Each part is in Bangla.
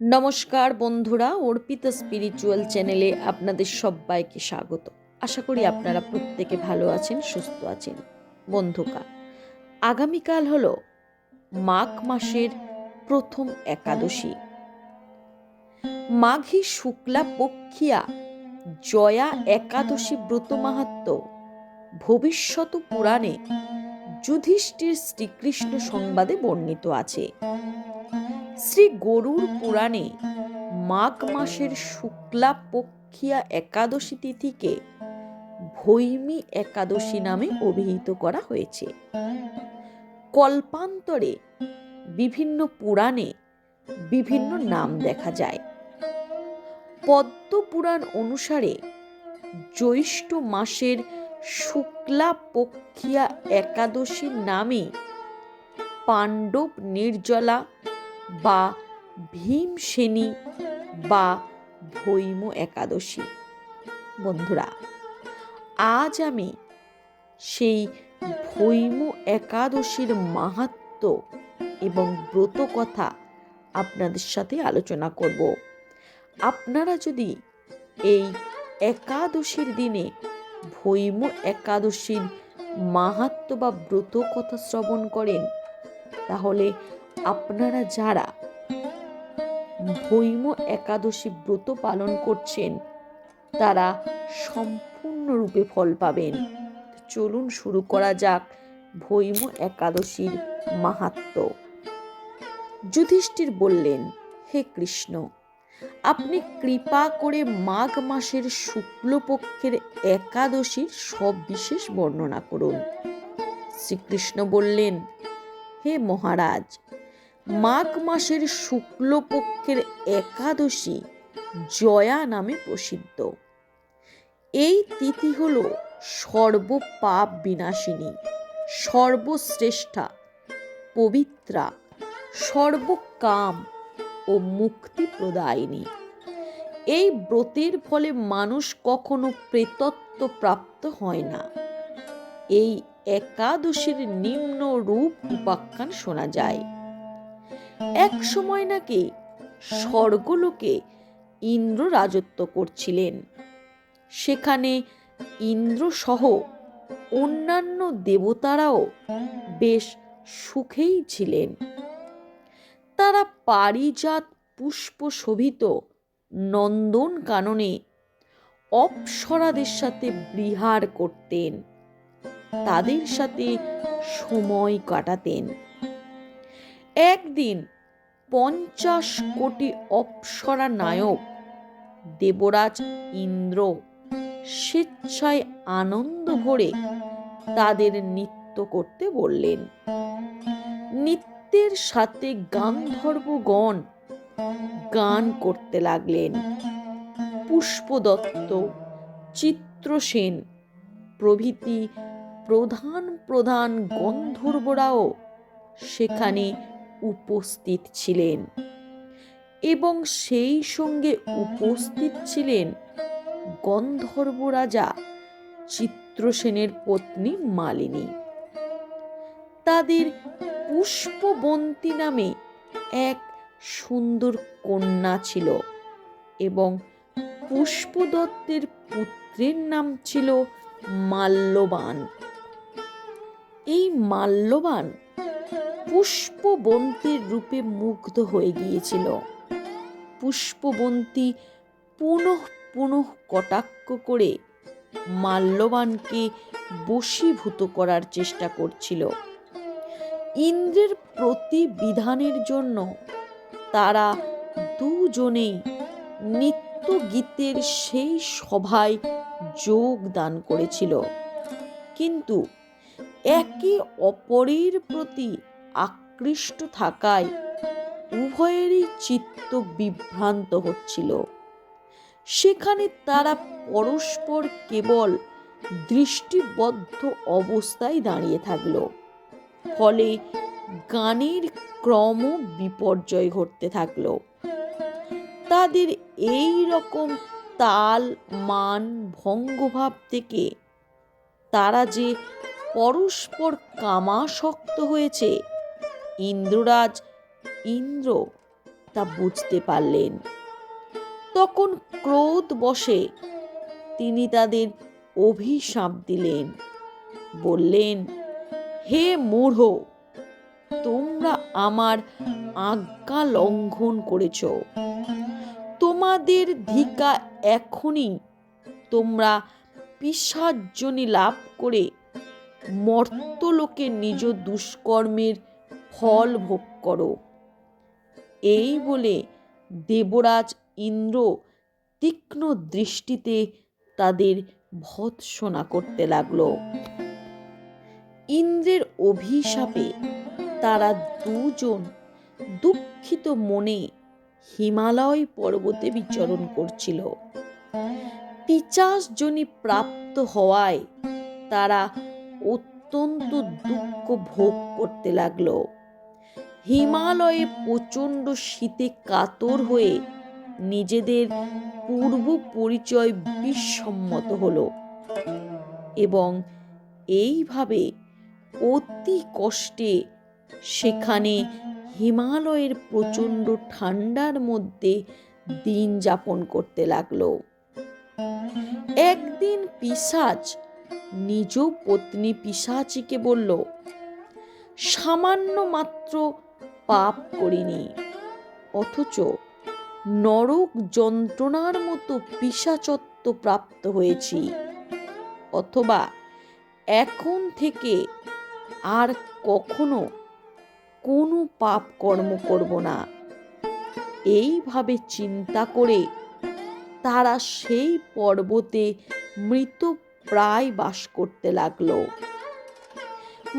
নমস্কার বন্ধুরা, অর্পিতা স্পিরিচুয়াল চ্যানেলে আপনাদের সবাইকে স্বাগত। আশা করি আপনারা প্রত্যেকে ভালো আছেন, সুস্থ আছেন। বন্ধুকা, আগামীকাল হলো মাঘ মাসের প্রথম একাদশী। মাঘী শুক্লা পক্ষিয়া জয়া একাদশী ব্রত মাহাত্ম্য ভবিষ্যৎ পুরাণে যুধিষ্ঠির শ্রীকৃষ্ণ সংবাদে বর্ণিত আছে। শ্রী গরুড় পুরাণে মাঘ মাসের শুক্লা পক্ষিয়া একাদশী তিথিকে ভৈমী একাদশী নামে অভিহিত করা হয়েছে। কল্পান্তরে বিভিন্ন পুরাণে বিভিন্ন নাম দেখা যায়। পদ্ম পুরাণ অনুসারে জ্যৈষ্ঠ মাসের শুক্লা পক্ষিয়া একাদশী নামে পাণ্ডব নির্জলা বা ভীমসেনী বা ভৈম একাদশী। বন্ধুরা, আজ আমি সেই ভৈম একাদশীর মাহাত্ম্য এবং ব্রত কথা আপনাদের সাথে আলোচনা করব। আপনারা যদি এই একাদশীর দিনে ভৈম একাদশীর মাহাত্ম্য বা ব্রত কথা শ্রবণ করেন, তাহলে আপনারা যারা ভৈম একাদশী ব্রত পালন করছেন তারা সম্পূর্ণরূপে ফল পাবেন। চলুন শুরু করা যাক ভৈম একাদশীর মাহাত্ম্য। যুধিষ্ঠির বললেন, হে কৃষ্ণ, আপনি কৃপা করে মাঘ মাসের শুক্লপক্ষের একাদশীর সবিশেষ বর্ণনা করুন। শ্রীকৃষ্ণ বললেন, হে মহারাজ, মাঘ মাসের শুক্লপক্ষের একাদশী জয়া নামে প্রসিদ্ধ। এই তিথি হল সর্বপাপ বিনাশিনী, সর্বশ্রেষ্ঠা, পবিত্রা, সর্বকাম ও মুক্তি প্রদায়িনী। এই ব্রতের ফলে মানুষ কখনো প্রেতত্ব প্রাপ্ত হয় না। এই একাদশীর নিম্ন রূপ উপাখ্যান শোনা যায়। এক সময় নাকি স্বর্গলোকে ইন্দ্র রাজত্ব করছিলেন। সেখানে ইন্দ্র সহ অন্যান্য দেবতারাও বেশ সুখেই ছিলেন। তারা পারিজাত পুষ্প শোভিত নন্দন কাননে অপ্সরাদের সাথে বিহার করতেন, তাদের সাথে সময় কাটাতেন। একদিন 50 কোটি অপ্সরা নায়ক দেবরাজ ইন্দ্র স্বেচ্ছায় আনন্দ ভরে তাদের নৃত্য করতে বললেন। নৃত্যের সাথে গান্ধর্বগণ গান করতে লাগলেন। পুষ্পদত্ত, চিত্রসেন প্রভৃতি প্রধান প্রধান গন্ধর্বরাও সেখানে উপস্থিত ছিলেন এবং সেই সঙ্গে উপস্থিত ছিলেন গন্ধর্ব রাজা চিত্রসেনের পত্নী মালিনী। তাদের পুষ্পবন্তী নামে এক সুন্দর কন্যা ছিল এবং পুষ্পদত্তের পুত্রের নাম ছিল মাল্যবান। এই মাল্যবান পুষ্পবন্তীর রূপে মুগ্ধ হয়ে গিয়েছিল। পুষ্পবন্তী পুনঃ পুনঃ কটাক্ষ করে মাল্যবানকে বশীভূত করার চেষ্টা করছিল। ইন্দ্রের প্রতিবিধানের জন্য তারা দুজনেই নিত্য গীতের সেই সভায় যোগদান করেছিল, কিন্তু একে অপরের প্রতি আকৃষ্ট থাকায় উভয়েরই চিত্ত বিভ্রান্ত হচ্ছিল। সেখানে তারা পরস্পর কেবল দৃষ্টিবদ্ধ অবস্থায় দাঁড়িয়ে থাকল। ফলে গানের ক্রম বিপর্যয় ঘটতে থাকল। তাদের এই রকম তাল মান ভঙ্গভাব থেকে তারা যে পরস্পর কামাসক্ত হয়েছে, ইন্দ্ররাজ ইন্দ্র তা বুঝতে পারলেন। তখন ক্রোধ বশে তিনি তাদের অভিশাপ দিলেন, বললেন, হে মূঢ়, তোমরা আমার আজ্ঞা লঙ্ঘন করেছ। তোমাদের ধিক্কার, এখনই তোমরা পিশাচযোনি লাভ করে মর্ত্যলোকে নিজ দুষ্কর্মের ফল ভোগ করো। এই বলে দেবরাজ ইন্দ্র তীক্ষ্ণ দৃষ্টিতে তাদের ভৎসনা করতে লাগলো। ইন্দ্রের অভিশাপে তারা দুজন দুঃখিত মনে হিমালয় পর্বতে বিচরণ করছিল। পিশাচযোনি প্রাপ্ত হওয়ায় তারা অত্যন্ত দুঃখ ভোগ করতে লাগলো। হিমালয়ে প্রচণ্ড শীতে কাতর হয়ে নিজেদের পূর্ব পরিচয় বিসম্মত হলো এবং এইভাবে অতি কষ্টে সেখানে হিমালয়ের প্রচণ্ড ঠান্ডার মধ্যে দিন যাপন করতে লাগলো। একদিন পিশাচ নিজ পত্নী পিশাচিকে বলল, সামান্য মাত্র পাপ করিনি, অথচ নরক যন্ত্রণার মতো পিশাচত্ব প্রাপ্ত হয়েছি, অথবা এখন থেকে আর কখনো কোনো পাপ কর্ম করব না। এইভাবে চিন্তা করে তারা সেই পর্বতে মৃত প্রায় বাস করতে লাগলো।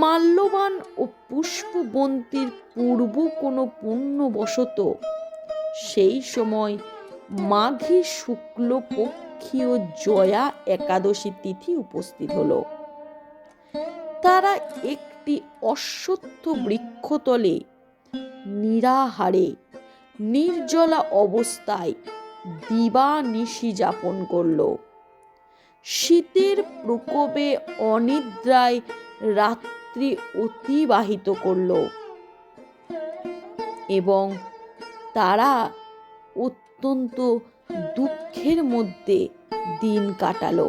মাল্যবান ও পুষ্পবন্তীর পূর্ব কোনো পুণ্যবশত সেই সময় মাঘী শুক্ল পক্ষীয় জয়া একাদশী তিথি উপস্থিত হলো। তারা একটি অশ্বত্থ বৃক্ষতলে নিরাহারে নির্জলা অবস্থায় দিবানিশি যাপন করল। শীতের প্রকোপে অনিদ্রায় রাত্রি অতিবাহিত করল এবং তারা অত্যন্ত দুঃখের মধ্যে দিন কাটালো।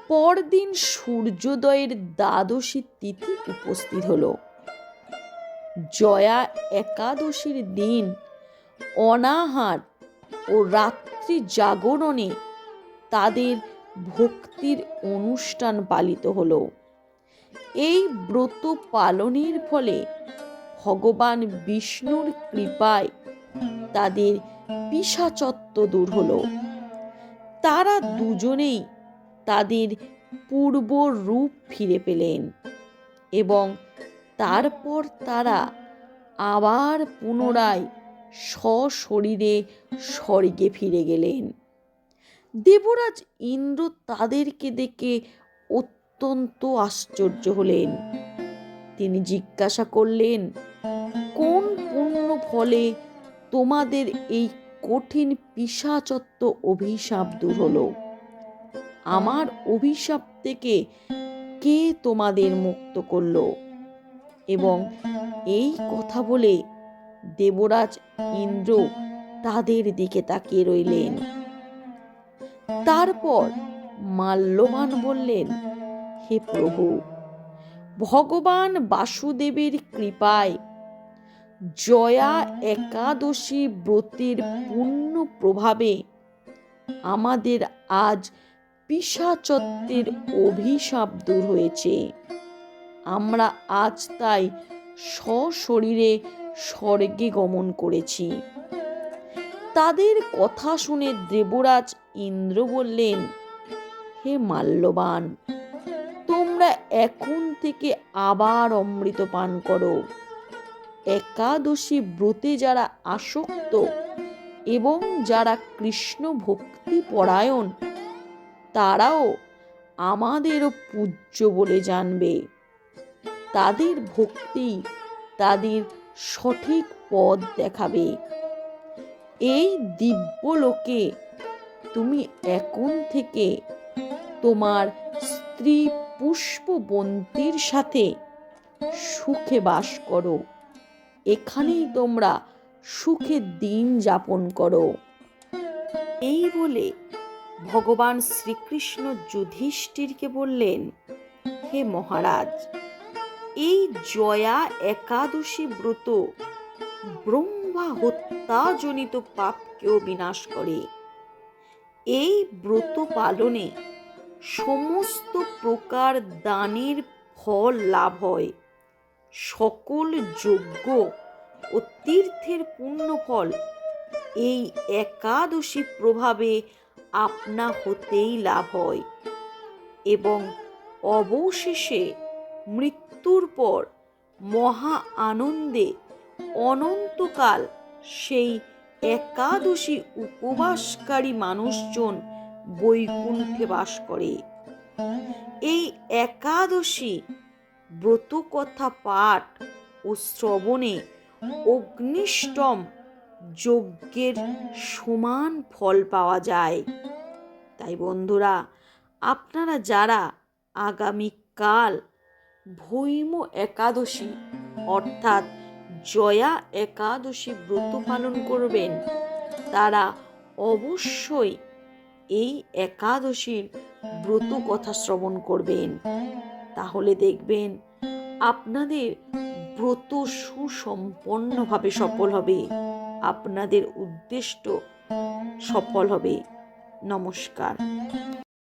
পরদিন সূর্যোদয়ের দ্বাদশী তিথি উপস্থিত হলো। জয়া একাদশীর দিন অনাহার ও রাত্রি জাগরণে তাদের ভক্তির অনুষ্ঠান পালিত হলো। এই ব্রত পালনের ফলে ভগবান বিষ্ণুর কৃপায় তাদের পিশাচত্ব দূর হলো। তারা দুজনেই তাদের পূর্ব রূপ ফিরে পেলেন এবং তারপর তারা আবার পুনরায় সশরীরে স্বর্গে ফিরে গেলেন। দেবরাজ ইন্দ্র তাদেরকে দেখে অত্যন্ত আশ্চর্য হলেন। তিনি জিজ্ঞাসা করলেন, কোন পুণ্য ফলে তোমাদের এই কঠিন পিশাচত্ব অভিশাপ দূর হলো? আমার অভিশাপ থেকে কে তোমাদের মুক্ত করলো? এবং এই কথা বলে দেবরাজ ইন্দ্র তাদের দিকে তাকিয়ে রইলেন। তারপর মাল্যবান বললেন, হে প্রভু, ভগবান বাসুদেবের কৃপায় জয়া একাদশী ব্রতের পুণ্য প্রভাবে আমাদের আজ পিশাচত্বের অভিশাপ দূর হয়েছে। আমরা আজ তাই সশরীরে স্বর্গে গমন করেছি। তাদের কথা শুনে দেবরাজ ইন্দ্র বললেন, হে মাল্যবান, তোমরা এখন থেকে আবার অমৃত পান করো। একাদশী ব্রতে যারা আসক্ত এবং যারা কৃষ্ণ ভক্তি পরায়ণ, তারাও আমাদেরও পূজ্য বলে জানবে। তাদের ভক্তি তাদের সঠিক পথ দেখাবে। এই দিব্যলোকে তুমি এখন থেকে তোমার স্ত্রী পুষ্পবন্তীর সাথে সুখে বাস করো। এখানেই তোমরা সুখে দিন যাপন করো। এই বলে ভগবান শ্রীকৃষ্ণ যুধিষ্ঠিরকে বললেন, হে মহারাজ, এই জয়া একাদশী ব্রত ব্রহ্মা হত্যাজনিত পাপকেও বিনাশ করে। এই ব্রত পালনে সমস্ত প্রকার দানের ফল লাভ হয়। সকল যজ্ঞ ও তীর্থের পুণ্যফল এই একাদশী প্রভাবে আপনা হতেই লাভ হয় এবং অবশেষে মৃত্যুর পর মহা আনন্দে অনন্তকাল সেই একাদশী উপবাসকারী মানুষজন বৈকুণ্ঠে বাস করে। এই একাদশী ব্রতকথা পাঠ ও শ্রবণে অগ্নিষ্টম যজ্ঞের সমান ফল পাওয়া যায়। তাই বন্ধুরা, আপনারা যারা আগামীকাল ভৈম একাদশী অর্থাৎ জয়া একাদশী ব্রত পালন করবেন, তারা অবশ্যই এই একাদশীর ব্রত কথা শ্রবণ করবেন। তাহলে দেখবেন আপনাদের ব্রত সুসম্পন্নভাবে সফল হবে, আপনাদের উদ্দেশ্য সফল হবে। নমস্কার।